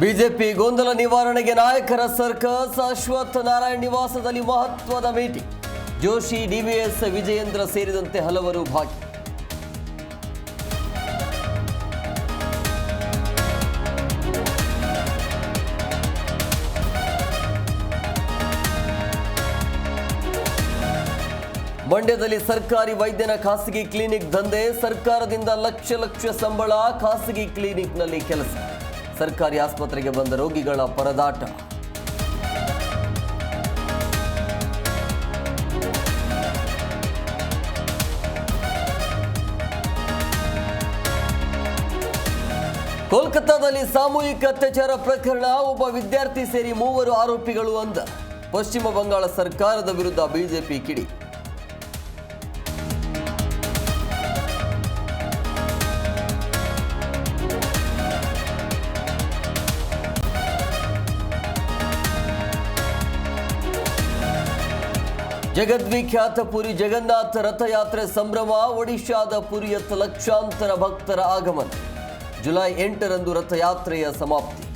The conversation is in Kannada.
ಬಿಜೆಪಿ ಗೊಂದಲ ನಿವಾರಣೆಗೆ ನಾಯಕರ ಸರ್ಕಸ್. ಅಶ್ವಥ್ ನಾರಾಯಣ್ ನಿವಾಸದಲ್ಲಿ ಮಹತ್ವದ ಮೀಟಿಂಗ್. ಜೋಶಿ, ಡಿವಿಎಸ್, ವಿಜಯೇಂದ್ರ ಸೇರಿದಂತೆ ಹಲವರು ಭಾಗಿ. ಮಂಡ್ಯದಲ್ಲಿ ಸರ್ಕಾರಿ ವೈದ್ಯನ ಖಾಸಗಿ ಕ್ಲಿನಿಕ್ ದಂಧೆ. ಸರ್ಕಾರದಿಂದ ಲಕ್ಷ ಸಂಬಳ, ಖಾಸಗಿ ಕ್ಲಿನಿಕ್ನಲ್ಲಿ ಕೆಲಸ. ಸರ್ಕಾರಿ ಆಸ್ಪತ್ರೆಗೆ ಬಂದ ರೋಗಿಗಳ ಪರದಾಟ. ಕೋಲ್ಕತ್ತಾದಲ್ಲಿ ಸಾಮೂಹಿಕ ಅತ್ಯಾಚಾರ ಪ್ರಕರಣ. ಒಬ್ಬ ವಿದ್ಯಾರ್ಥಿ ಸೇರಿ 3 ಆರೋಪಿಗಳು ಅಂದ. ಪಶ್ಚಿಮ ಬಂಗಾಳ ಸರ್ಕಾರದ ವಿರುದ್ಧ ಬಿಜೆಪಿ ಕಿಡಿ. ಜಗದ್ವಿಖ್ಯಾತ ಪುರಿ ಜಗನ್ನಾಥ ರಥಯಾತ್ರೆ ಸಂಭ್ರಮ. ಒಡಿಶಾದ ಪುರಿಯತ್ತ ಲಕ್ಷಾಂತರ ಭಕ್ತರ ಆಗಮನ. ಜುಲೈ 8ರಂದು ರಥಯಾತ್ರೆಯ ಸಮಾಪ್ತಿ.